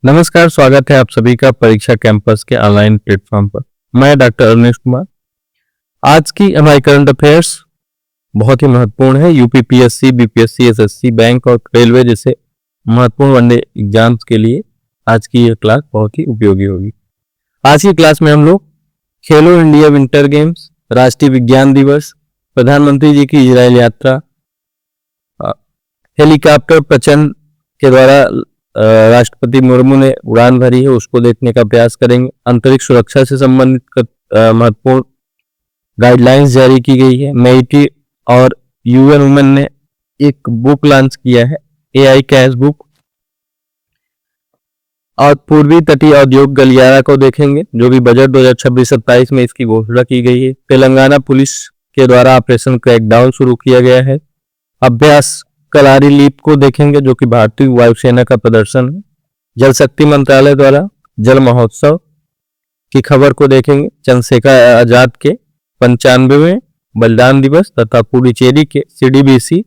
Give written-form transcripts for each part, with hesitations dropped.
नमस्कार, स्वागत है आप सभी का परीक्षा कैंपस के ऑनलाइन प्लेटफॉर्म पर। मैं डॉक्टर अरुणेश कुमार। आज की हमारी करंट अफेयर्स बहुत ही महत्वपूर्ण है। यूपीपीएससी, बीपीएससी, एसएससी, बैंक और रेलवे जैसे महत्वपूर्ण वनडे एग्जाम्स के लिए आज की यह क्लास बहुत ही उपयोगी होगी। आज की क्लास में हम लोग खेलो इंडिया विंटर गेम्स, राष्ट्रीय विज्ञान दिवस, प्रधानमंत्री जी की इजराइल यात्रा, हेलीकॉप्टर प्रचंड के द्वारा राष्ट्रपति मुर्मू ने उड़ान भरी है उसको देखने का प्रयास करेंगे। अंतरिक्ष सुरक्षा से संबंधित महत्वपूर्ण गाइडलाइंस जारी की गई है। मेइटी और यूएन वुमेन ने एक बुक लॉन्च किया है, एआई कैश बुक। और पूर्वी तटीय औद्योगिक गलियारा को देखेंगे जो भी बजट 2026-27 में इसकी घोषणा की गई है। तेलंगाना पुलिस के द्वारा ऑपरेशन क्रैकडाउन शुरू किया गया है। अभ्यास कलारी लीप को देखेंगे जो कि भारतीय वायुसेना का प्रदर्शन है। जल शक्ति मंत्रालय द्वारा जल महोत्सव की खबर को देखेंगे। चंद्रशेखर आजाद के 95वें बलिदान दिवस तथा पुडुचेरी के सीडीबीसी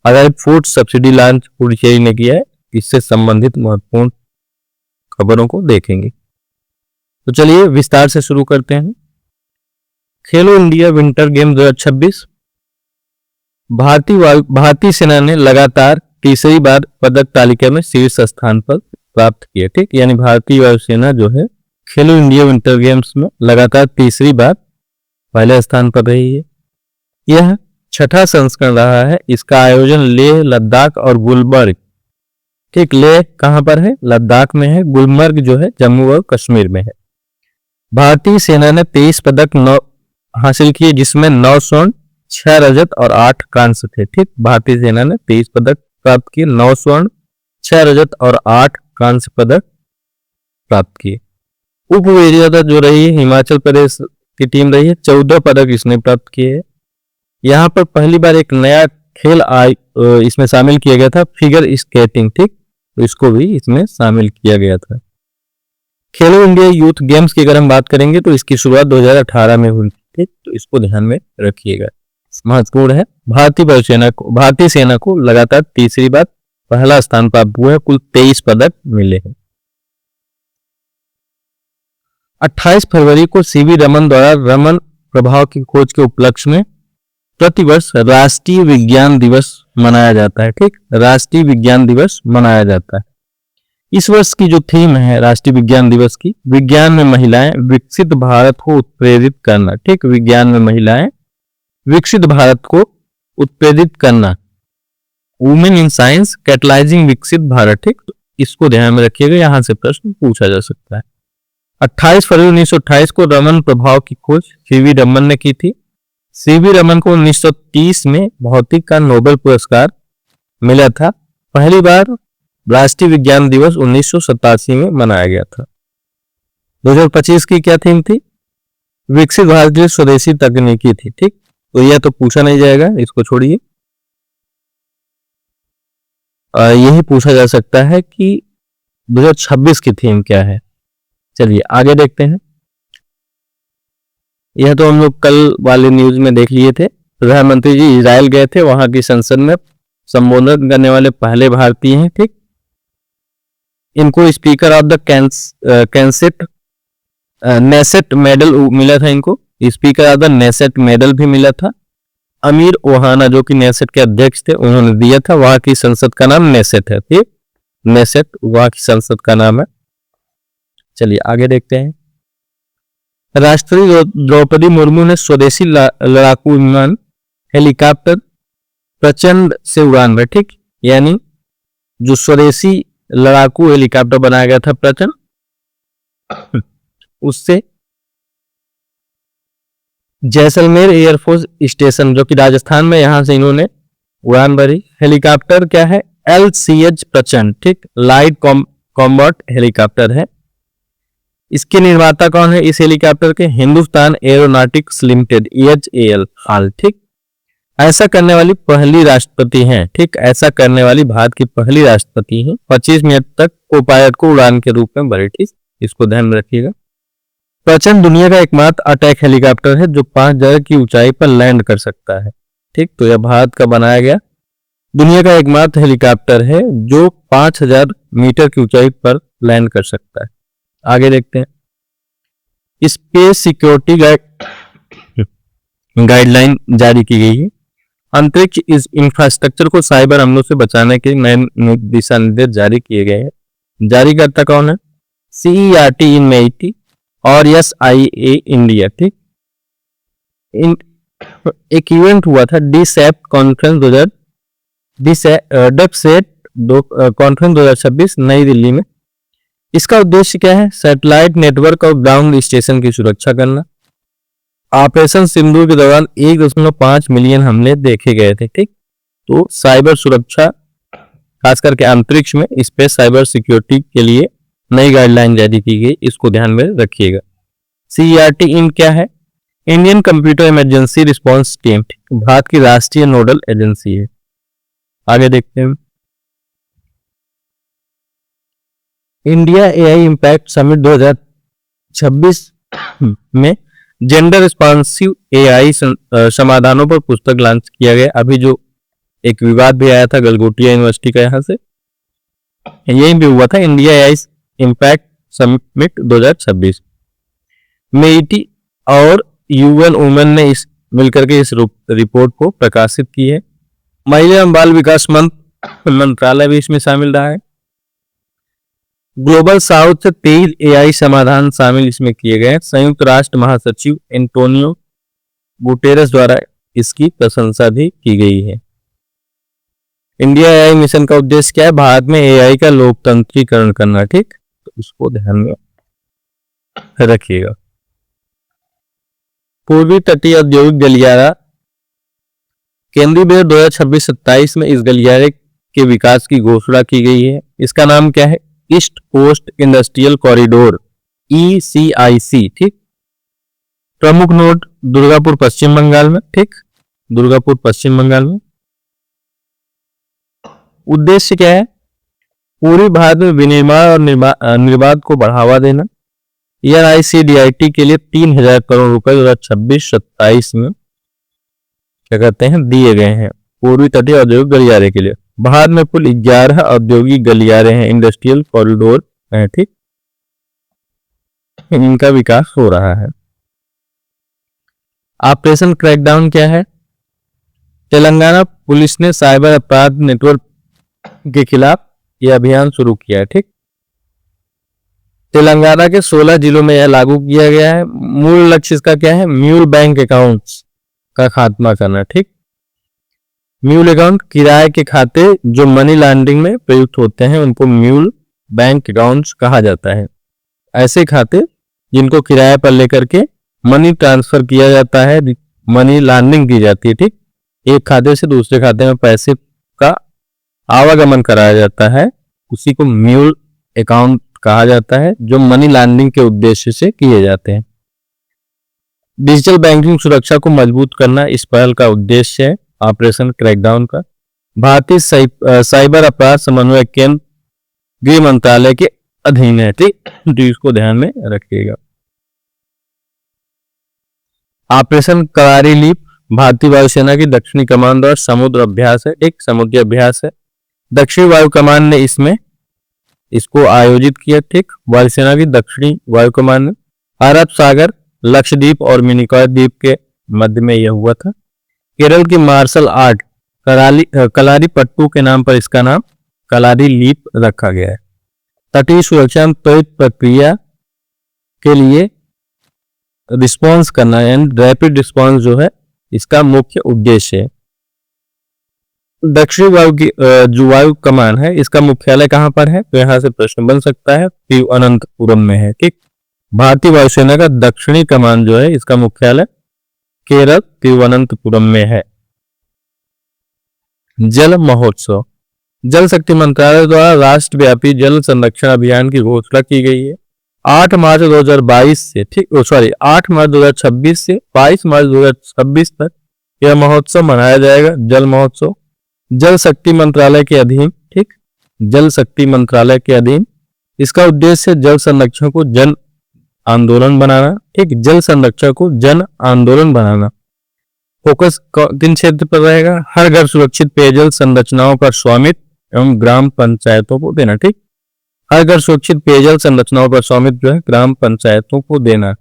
आधारित फूड सब्सिडी लॉन्च पुडुचेरी ने किया है, इससे संबंधित महत्वपूर्ण खबरों को देखेंगे। तो चलिए विस्तार से शुरू करते हैं। खेलो इंडिया विंटर गेम 2026। भारतीय सेना ने लगातार तीसरी बार पदक तालिका में शीर्ष स्थान पर प्राप्त किया। ठीक, यानी भारतीय वायुसेना जो है खेलो इंडिया विंटर गेम्स में लगातार तीसरी बार पहले स्थान पर रही है। यह छठा संस्करण रहा है। इसका आयोजन लेह, लद्दाख और गुलमर्ग। ठीक, लेह कहां पर है? लद्दाख में है। गुलमर्ग जो है जम्मू और कश्मीर में है। भारतीय सेना ने 23 पदक हासिल किए जिसमें 9 स्वर्ण, 6 रजत और 8 कांस्य थे। ठीक, भारतीय सेना ने 23 पदक प्राप्त किए, 9 स्वर्ण, 6 रजत और 8 कांस्य पदक प्राप्त किए। उप विजेता जो रही है हिमाचल प्रदेश की टीम रही है, 14 पदक इसने प्राप्त किए है। यहाँ पर पहली बार एक नया खेल इसमें शामिल किया गया था, फिगर स्केटिंग। ठीक, तो इसको भी इसमें शामिल किया गया था। खेलो इंडिया यूथ गेम्स की अगर हम बात करेंगे तो इसकी शुरुआत 2018 में हुई थी। तो इसको ध्यान में रखिएगा, महत्वपूर्ण है। भारतीय सेना को लगातार तीसरी बार पहला स्थान प्राप्त हुआ है। कुल 23 पदक मिले हैं। 28 फरवरी को सीवी रमन द्वारा रमन प्रभाव की खोज के उपलक्ष्य में प्रतिवर्ष राष्ट्रीय विज्ञान दिवस मनाया जाता है। ठीक, राष्ट्रीय विज्ञान दिवस मनाया जाता है। इस वर्ष की जो थीम है राष्ट्रीय विज्ञान दिवस की, विज्ञान में महिलाएं विकसित भारत को उत्प्रेरित करना। ठीक, विज्ञान में महिलाएं विकसित भारत को उत्प्रेरित करना, वुमेन इन साइंस कैटलाइजिंग विकसित भारत। ठीक, तो इसको ध्यान में रखिएगा, यहां से प्रश्न पूछा जा सकता है। 28 फरवरी 1928 को रमन प्रभाव की खोज सीवी रमन ने की थी। सीवी रमन को 1930 में भौतिक का नोबेल पुरस्कार मिला था। पहली बार राष्ट्रीय विज्ञान दिवस 1987 में मनाया गया था। 2025 की क्या थीम थी? विकसित भारत के लिए स्वदेशी तकनीकी थी। ठीक, तो यह तो पूछा नहीं जाएगा, इसको छोड़िए। यही पूछा जा सकता है कि 2026 की थीम क्या है। चलिए आगे देखते हैं। यह तो हम लोग कल वाले न्यूज में देख लिए थे। प्रधानमंत्री जी इजराइल गए थे, वहां की संसद में संबोधन करने वाले पहले भारतीय हैं। ठीक, इनको speaker of the Knesset medal मिला था। इनको speaker of the Knesset medal भी मिला था। अमीर ओहाना जो कि नेसेट के अध्यक्ष थे, उन्होंने दिया था। वहां की संसद का नाम नेसेट है। ठीक, नेसेट वहां की संसद का नाम है। चलिए आगे देखते हैं। राष्ट्रपति द्रौपदी मुर्मू ने स्वदेशी लड़ाकू विमान हेलीकॉप्टर प्रचंड से उड़ान भरी। ठीक, यानी जो स्वदेशी लड़ाकू हेलीकॉप्टर बनाया गया था प्रचंड, उससे जैसलमेर एयरफोर्स स्टेशन जो कि राजस्थान में, यहां से इन्होंने उड़ान भरी। हेलीकॉप्टर क्या है? LCH प्रचंड। ठीक, लाइट कॉम्बैट हेलीकॉप्टर है। इसके निर्माता कौन है इस हेलीकॉप्टर के? हिंदुस्तान एरोनॉटिक्स लिमिटेड, HAL हाल। ठीक, ऐसा करने वाली पहली राष्ट्रपति हैं। ठीक, ऐसा करने वाली भारत की पहली राष्ट्रपति हैं। 25 मिनट तक को पायलट को उड़ान के रूप में भरी। ठीक, इसको ध्यान में रखिएगा। प्रचंड दुनिया का एकमात्र अटैक हेलीकॉप्टर है जो 5000 की ऊंचाई पर लैंड कर सकता है। ठीक, तो यह भारत का बनाया गया दुनिया का एकमात्र हेलीकॉप्टर है जो 5000 मीटर की ऊंचाई पर लैंड कर सकता है। आगे देखते हैं। स्पेस सिक्योरिटी गाइडलाइन जारी की गई है। अंतरिक्ष इस इंफ्रास्ट्रक्चर को साइबर हमलों से बचाने के नए दिशा निर्देश जारी किए गए हैं। जारीकर्ता कौन है? CERT इन मेइटी और SIA इंडिया। ठीक, एक इवेंट हुआ था DSET कॉन्फ्रेंस 2026 नई दिल्ली में। इसका उद्देश्य क्या है? सैटेलाइट नेटवर्क और ग्राउंड स्टेशन की सुरक्षा करना। ऑपरेशन सिंदूर के दौरान 1.5 मिलियन हमले देखे गए थे। ठीक, तो साइबर सुरक्षा खास करके अंतरिक्ष में स्पेस साइबर सिक्योरिटी के लिए नई गाइडलाइन जारी की गई, इसको ध्यान में रखिएगा। CERT इन क्या है? Indian computer emergency response team, Bharat की राष्ट्रीय नोडल एजेंसी है। आगे देखते हैं। इंडिया AI इम्पैक्ट समिट 2026 में जेंडर रिस्पॉन्सिव AI समाधानों पर पुस्तक लॉन्च किया गया। अभी जो एक विवाद भी आया था गलगोटिया यूनिवर्सिटी का, यहां से यही भी हुआ था। India AI impact summit 2026 MeitY और UN वुमेन ने मिलकर के इस रिपोर्ट को प्रकाशित की है। महिला एवं बाल विकास मंत्रालय भी इसमें शामिल रहा है। ग्लोबल साउथ से 23 AI समाधान शामिल इसमें किए गए। संयुक्त राष्ट्र महासचिव एंटोनियो गुटेरस द्वारा इसकी प्रशंसा भी की गई है। इंडिया AI मिशन का उद्देश्य क्या है? भारत में AI का लोकतंत्रीकरण करना। ठीक, तो इसको ध्यान में रखिएगा। पूर्वी तटीय औद्योगिक गलियारा, केंद्रीय बजट 2026-27 में इस गलियारे के विकास की घोषणा की गई है। इसका नाम क्या है? East Coast Industrial Corridor, ECIC। ठीक, प्रमुख नोड दुर्गापुर पश्चिम बंगाल में। ठीक, दुर्गापुर पश्चिम बंगाल में। उद्देश्य क्या है? पूरी भारत में विनिर्माण और निर्बाध को बढ़ावा देना। NICDIT के लिए 3,000 करोड़ रुपए 2026-27 में क्या कहते हैं दिए गए हैं पूर्वी तटीय औद्योगिक गलियारे के लिए। भारत में कुल 11 औद्योगिक गलियारे हैं, इंडस्ट्रियल कॉरिडोर है। ठीक, इनका विकास हो रहा है। ऑपरेशन क्रैकडाउन क्या है? तेलंगाना पुलिस ने साइबर अपराध नेटवर्क के खिलाफ यह अभियान शुरू किया है। ठीक, तेलंगाना के 16 जिलों में यह लागू किया गया है। मूल लक्ष्य इसका क्या है? म्यूल बैंक अकाउंट्स का खात्मा करना। ठीक, म्यूल अकाउंट किराए के खाते जो मनी लॉन्ड्रिंग में प्रयुक्त होते हैं उनको म्यूल बैंक अकाउंट्स कहा जाता है। ऐसे खाते जिनको किराए पर लेकर के मनी ट्रांसफर किया जाता है, मनी लॉन्ड्रिंग की जाती है। ठीक, एक खाते से दूसरे खाते में पैसे का आवागमन कराया जाता है, उसी को म्यूल अकाउंट कहा जाता है, जो मनी लॉन्ड्रिंग के उद्देश्य से किए जाते हैं। डिजिटल बैंकिंग सुरक्षा को मजबूत करना इस पहल का उद्देश्य है ऑपरेशन क्रैकडाउन का। भारतीय साइबर अपराध समन्वय केंद्र गृह मंत्रालय के अधीन है। ठीक, तो इसको ध्यान में रखिएगा। ऑपरेशन करारी लीप भारतीय वायुसेना की दक्षिणी कमान द्वारा समुद्र अभ्यास है, एक समुद्री अभ्यास है। दक्षिणी वायु कमान ने इसको आयोजित किया। ठीक, वायुसेना की दक्षिणी वायु कमान ने अरब सागर, लक्षद्वीप और मिनिकॉय द्वीप के मध्य में यह हुआ था। केरल की मार्शल आर्ट कलारी पट्टू के नाम पर इसका नाम कलारी लीप रखा गया है। तटीय सुरक्षा में त्वरित प्रक्रिया के लिए रिस्पॉन्स करना एंड रैपिड रिस्पॉन्स जो है इसका मुख्य उद्देश्य है। दक्षिणी वायु की जो वायु कमान है इसका मुख्यालय कहां पर है? तो यहां से प्रश्न बन सकता है, तिरुवनंतपुरम में है। ठीक, भारतीय वायुसेना का दक्षिणी कमान जो है इसका मुख्यालय केरल तिरुवनंतपुरम में है। जल महोत्सव, जल शक्ति मंत्रालय द्वारा राष्ट्रव्यापी जल संरक्षण अभियान की घोषणा की गई है। 8 मार्च 2022 से 8 मार्च 2026 से 22 मार्च 2026 तक यह महोत्सव मनाया जाएगा। जल महोत्सव जल शक्ति मंत्रालय के अधीन। ठीक, जल शक्ति मंत्रालय के अधीन इसका उद्देश्य जल संरक्षण को जन आंदोलन बनाना। ठीक, जल संरक्षण को जन आंदोलन बनाना। फोकस किन क्षेत्र पर रहेगा? हर घर सुरक्षित पेयजल संरचनाओं का स्वामित्व एवं ग्राम पंचायतों को देना। ठीक, हर घर सुरक्षित पेयजल संरचनाओं का स्वामित्व जो है ग्राम पंचायतों को देना।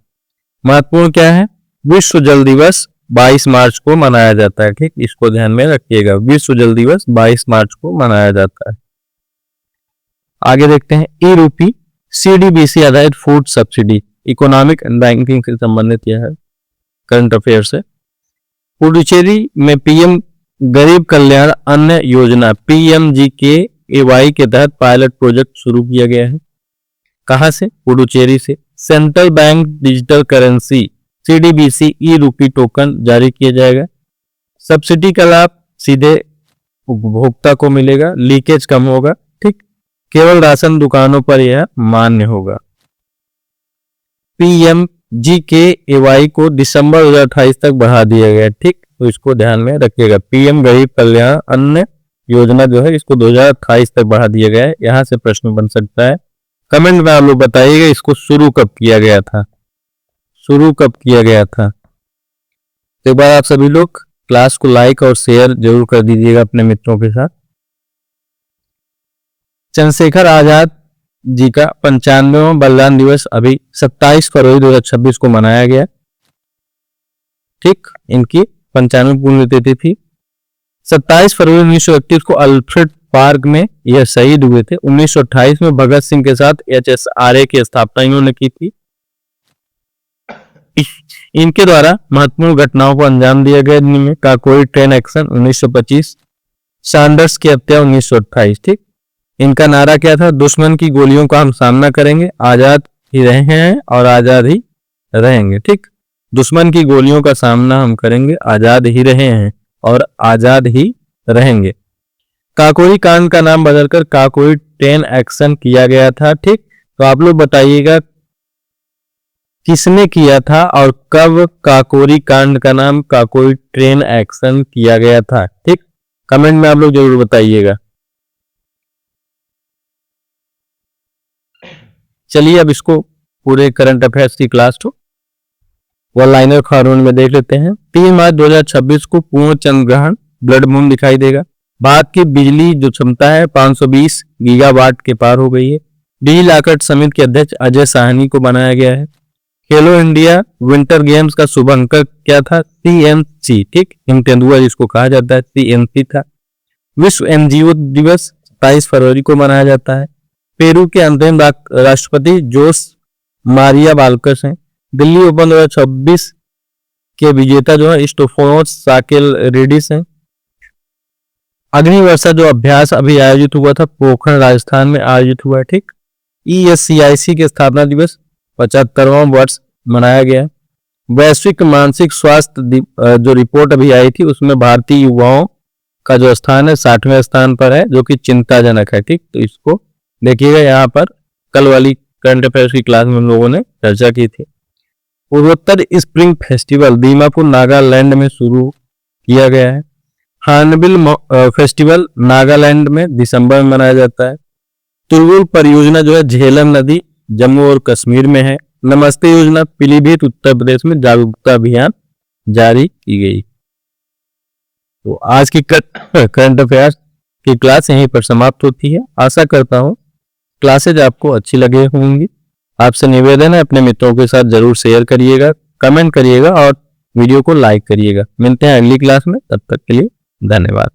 महत्वपूर्ण क्या है, विश्व जल दिवस 22 मार्च को मनाया जाता है। ठीक, इसको ध्यान में रखिएगा, विश्व जल दिवस 22 मार्च को मनाया जाता है। आगे देखते हैं, ई रूपी सीडीबीसी आधारित food subsidy, economic and banking से संबंधित यह है, करंट अफेयर से। पुडुचेरी में पीएम गरीब कल्याण अन्न योजना PMGKAY के तहत पायलट प्रोजेक्ट शुरू किया गया है। कहां से, पुडुचेरी से। Central bank digital currency CDBC ई रूपी टोकन जारी किया जाएगा। सब्सिडी का लाभ सीधे उपभोक्ता को मिलेगा, लीकेज कम होगा। ठीक, केवल राशन दुकानों पर यह मान्य होगा। PMGKAY को दिसंबर 2028 तक बढ़ा दिया गया। ठीक, तो इसको ध्यान में रखिएगा। पीएम गरीब कल्याण अन्न योजना जो है इसको 2028 तक बढ़ा दिया गया है। यहां से प्रश्न बन सकता है, कमेंट में आप लोग बताइएगा इसको शुरू कब किया गया था, शुरू कब किया गया था। तो एक बार आप सभी लोग क्लास को लाइक और शेयर जरूर कर दीजिएगा अपने मित्रों के साथ। चंद्रशेखर आजाद जी का 95वां बलिदान दिवस अभी 27 फरवरी 2026 को मनाया गया। ठीक, इनकी 95 पुण्यतिथि थी। 27 फरवरी 1931 को अल्फ्रेड पार्क में यह शहीद हुए थे। 1928 में भगत सिंह के साथ HSRA की स्थापना इन्होंने की थी। इनके द्वारा महत्वपूर्ण घटनाओं को अंजाम दिया गया, जिनमें काकोरी ट्रेन एक्शन 1925, सैंडर्स की हत्या 1928। ठीक, इनका नारा क्या था, दुश्मन की गोलियों का हम सामना करेंगे, आजाद ही रहे हैं और आजाद ही रहेंगे। ठीक, दुश्मन की गोलियों का सामना हम करेंगे, आजाद ही रहे हैं और आजाद ही रहेंगे। काकोरी कांड का नाम बदलकर काकोरी ट्रेन एक्शन किया गया था। ठीक, तो आप लोग बताइएगा किसने किया था और कब काकोरी कांड का नाम काकोरी ट्रेन एक्शन किया गया था। ठीक, कमेंट में आप लोग जरूर बताइएगा। चलिए अब इसको पूरे करंट अफेयर्स की क्लास को वन लाइनर खारून में देख लेते हैं। 3 मार्च 2026 को पूर्ण चंद्र ग्रहण ब्लड मून दिखाई देगा। भारत की बिजली जो क्षमता है 520 गीगावाट के पार हो गई है। डिजिलॉकर समिति के अध्यक्ष अजय साहनी को बनाया गया है। खेलो इंडिया विंटर गेम्स का शुभ अंक क्या था, CNC। ठीक, हिम तेंदुआ जिसको कहा जाता है CNC था। विश्व NGO दिवस 27 फरवरी को मनाया जाता है। पेरू के अंतरिम राष्ट्रपति जोस मारिया बाल्कस हैं। दिल्ली ओपन 2026 के विजेता जो है स्टोफोनोस साकेल रेडिस हैं। अग्निवर्षा जो अभ्यास अभी आयोजित हुआ था पोखरण राजस्थान में आयोजित हुआ है। ठीक, ESCIC के स्थापना दिवस 75वां वर्ष मनाया गया। वैश्विक मानसिक स्वास्थ्य जो रिपोर्ट अभी आई थी उसमें भारतीय युवाओं का जो स्थान है 60वें स्थान पर है, जो कि चिंताजनक है। ठीक, तो इसको देखिएगा, यहाँ पर कल वाली करंट अफेयर्स की क्लास में हम लोगों ने चर्चा की थी। पूर्वोत्तर स्प्रिंग फेस्टिवल दीमापुर नागालैंड में शुरू किया गया है। हार्नबिल फेस्टिवल नागालैंड में दिसंबर में मनाया जाता है। तुलवुल परियोजना जो है झेलम नदी जम्मू और कश्मीर में है। नमस्ते योजना पीलीभीत उत्तर प्रदेश में जागरूकता अभियान जारी की गई। तो आज की करंट अफेयर्स की क्लास यहीं पर समाप्त होती है। आशा करता हूँ क्लासेज आपको अच्छी लगे होंगी। आपसे निवेदन है अपने मित्रों के साथ जरूर शेयर करिएगा, कमेंट करिएगा और वीडियो को लाइक करिएगा। मिलते हैं अगली क्लास में, तब तक के लिए धन्यवाद।